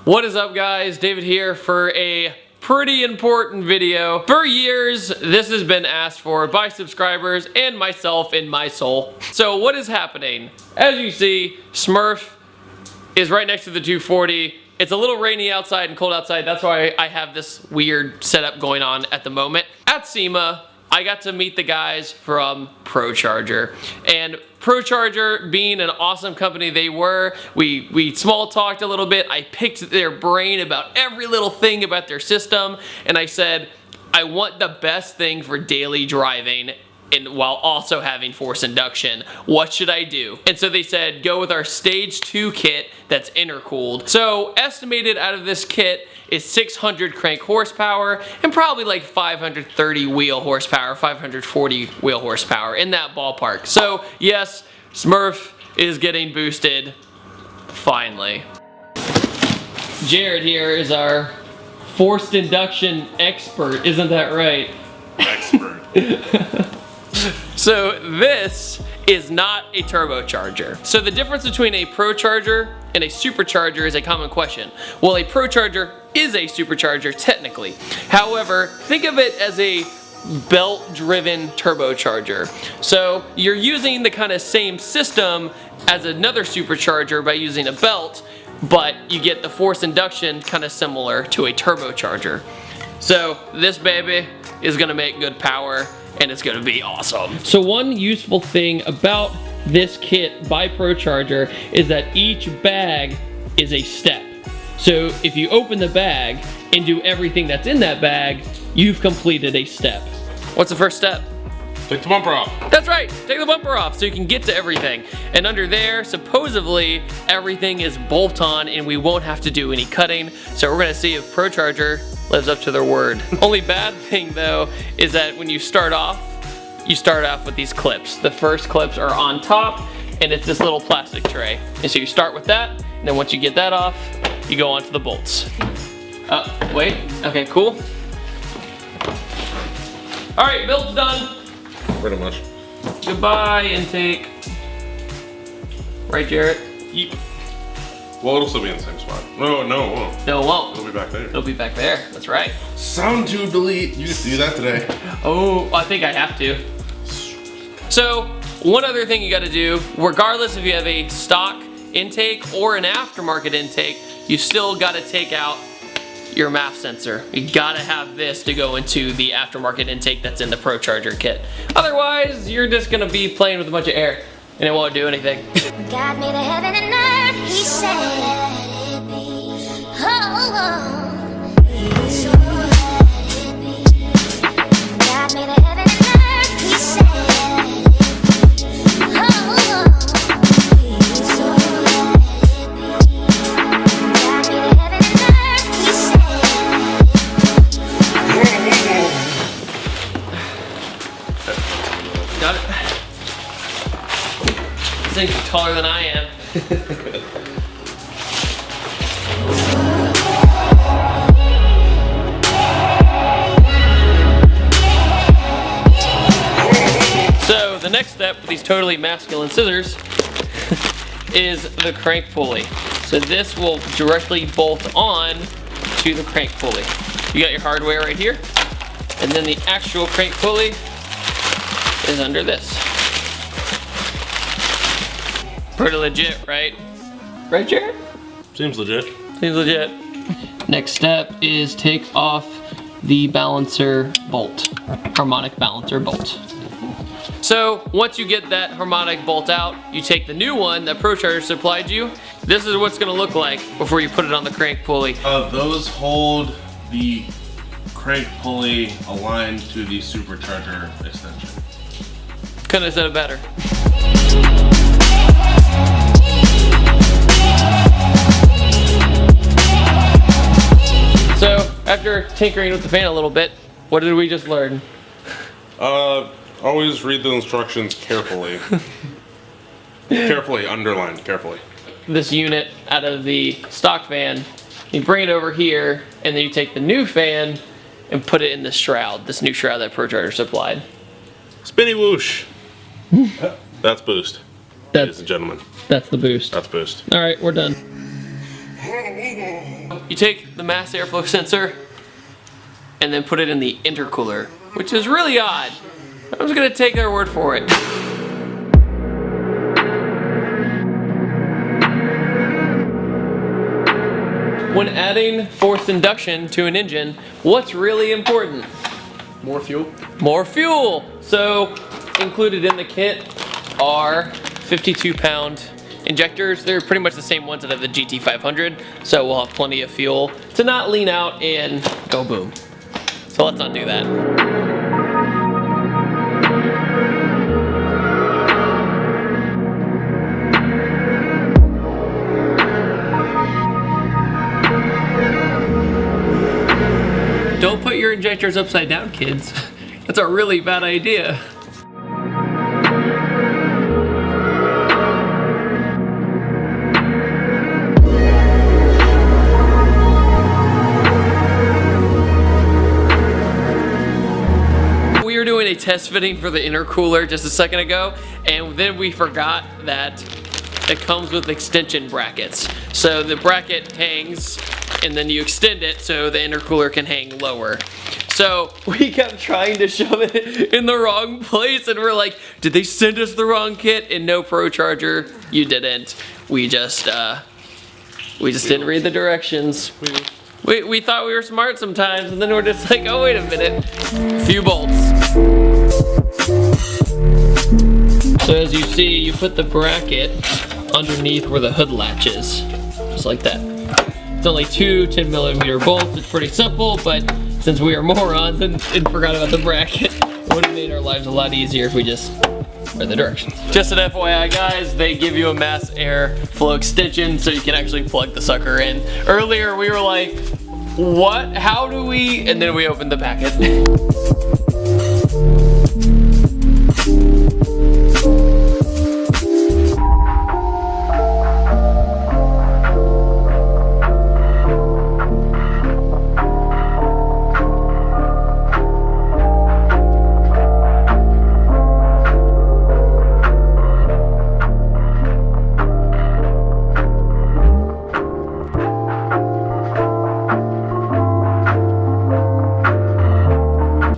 What is up, guys? David here for a pretty important video. For years, this has been asked for by subscribers and myself in my soul. So what is happening? As you see, Smurrf is right next to the 240. It's a little rainy outside and cold outside. That's why I have this weird setup going on at the moment. At SEMA, I got to meet the guys from PROCHARGER. And PROCHARGER, being an awesome company they were, we small talked a little bit. I picked their brain about every little thing about their system, and I said, I want the best thing for daily driving and while also having force induction. What should I do? And so they said, go with our stage 2 kit that's intercooled. So estimated out of this kit is 600 crank horsepower and probably like 530 wheel horsepower, 540 wheel horsepower, in that ballpark. So yes, Smurrf is getting boosted, finally. Jared here is our forced induction expert, isn't that right? Expert. So this is not a turbocharger. So the difference between a PROCHARGER and a supercharger is a common question. Well, a PROCHARGER is a supercharger technically. However, think of it as a belt-driven turbocharger. So you're using the kind of same system as another supercharger by using a belt, but you get the force induction kind of similar to a turbocharger. So this baby is gonna make good power, and it's gonna be awesome. So one useful thing about this kit by PROCHARGER is that each bag is a step. So if you open the bag and do everything that's in that bag, you've completed a step. What's the first step? Take the bumper off. That's right, take the bumper off so you can get to everything. And under there, supposedly, everything is bolt-on and we won't have to do any cutting. So we're gonna see if PROCHARGER lives up to their word. Only bad thing though is that when you start off with these clips. The first clips are on top and it's this little plastic tray. And so you start with that, and then once you get that off, you go onto the bolts. Wait, okay, cool. All right, build's done. Pretty much. Goodbye, intake. Right, Jarrett? Yep. Well, it'll still be in the same spot. No, it won't. No, it won't. It'll be back there. It'll be back there, that's right. Sound to delete. You can do that today. Oh, I think I have to. So, one other thing you gotta do, regardless if you have a stock intake or an aftermarket intake, you still gotta take out your MAF sensor. You gotta have this to go into the aftermarket intake that's in the PROCHARGER kit. Otherwise, you're just gonna be playing with a bunch of air and it won't do anything. God made a heaven and earth, he said. Oh, so let it be. God made a heaven and earth, he said. Oh, so let it be. God made a heaven and earth, he said. Got it? This thing's taller than I am. So the next step with these totally masculine scissors is the crank pulley. So this will directly bolt on to the crank pulley. You got your hardware right here, and then the actual crank pulley is under this. Pretty legit, right? Right, Jared? Seems legit. Seems legit. Next step is take off the balancer bolt, harmonic balancer bolt. So once you get that harmonic bolt out, you take the new one that PROCHARGER supplied you. This is what it's gonna look like before you put it on the crank pulley. Those hold the crank pulley aligned to the supercharger extension. Couldn't have said it better. So after tinkering with the fan a little bit, what did we just learn? Always read the instructions carefully. Carefully, underlined, carefully. This unit out of the stock fan, you bring it over here, and then you take the new fan and put it in the shroud, this new shroud that PROCHARGER supplied. Spinny whoosh. That's boost. Ladies and gentlemen. That's the boost. That's boost. All right, we're done. You take the mass airflow sensor and then put it in the intercooler, which is really odd. I'm just gonna take their word for it. When adding forced induction to an engine, what's really important? More fuel. More fuel. So included in the kit are 52-pound injectors. They're pretty much the same ones that have the GT500, so we'll have plenty of fuel to not lean out and go boom. So let's not do that. Don't put your injectors upside down, kids. That's a really bad idea. We were doing a test fitting for the intercooler just a second ago, and then we forgot that it comes with extension brackets. So the bracket hangs and then you extend it so the intercooler can hang lower. So we kept trying to shove it in the wrong place and we're like, did they send us the wrong kit? And no, ProCharger, you didn't. We just didn't read the directions. We thought we were smart sometimes, and then we're just like, oh wait a minute, a few bolts. So as you see, you put the bracket underneath where the hood latch is, just like that. It's only two 10mm bolts. It's pretty simple, but since we are morons and forgot about the bracket, it would have made our lives a lot easier if we just read the directions. Just an FYI, guys, they give you a mass airflow extension so you can actually plug the sucker in. Earlier, we were like, what? How do we? And then we opened the packet.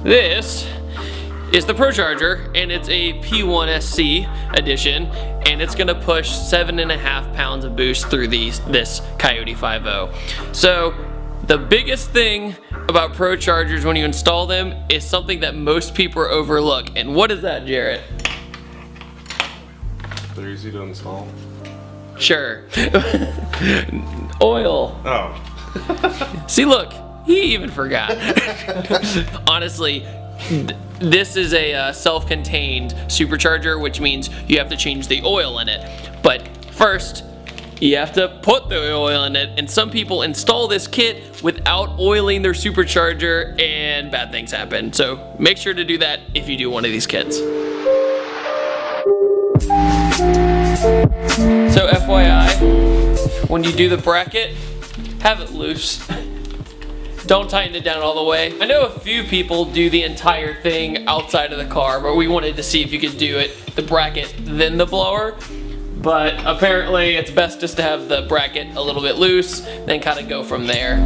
This is the ProCharger, and it's a P1SC edition, and it's gonna push 7.5 pounds of boost through this Coyote 5.0. So the biggest thing about ProChargers when you install them is something that most people overlook. And what is that, Jarrett? They're easy to install. Sure. Oil. Oh. See, look, he even forgot. Honestly, this is a self-contained supercharger, which means you have to change the oil in it. But first, you have to put the oil in it, and some people install this kit without oiling their supercharger, and bad things happen. So make sure to do that if you do one of these kits. So FYI, when you do the bracket, have it loose. Don't tighten it down all the way. I know a few people do the entire thing outside of the car, but we wanted to see if you could do it, the bracket, then the blower. But apparently it's best just to have the bracket a little bit loose, then kind of go from there.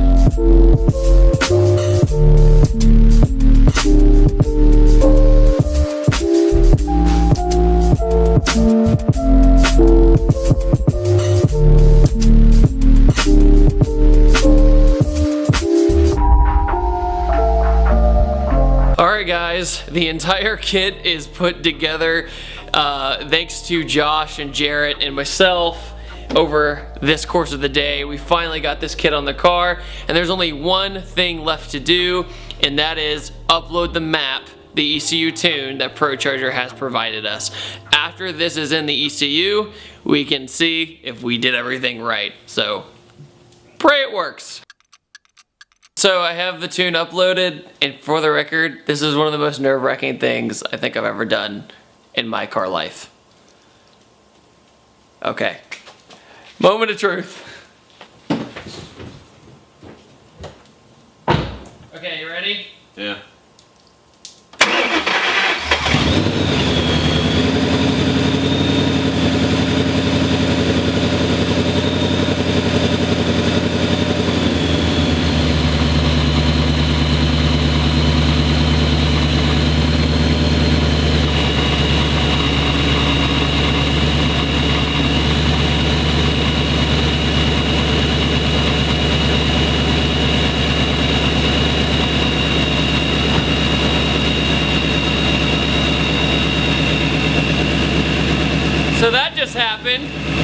Alright guys, the entire kit is put together thanks to Josh and Jarrett and myself over this course of the day. We finally got this kit on the car, and there's only one thing left to do, and that is upload the map, the ECU tune that ProCharger has provided us. After this is in the ECU, we can see if we did everything right. So, pray it works. So I have the tune uploaded, and for the record, this is one of the most nerve-wracking things I think I've ever done in my car life. Okay. Moment of truth. Okay, you ready? Yeah. happened.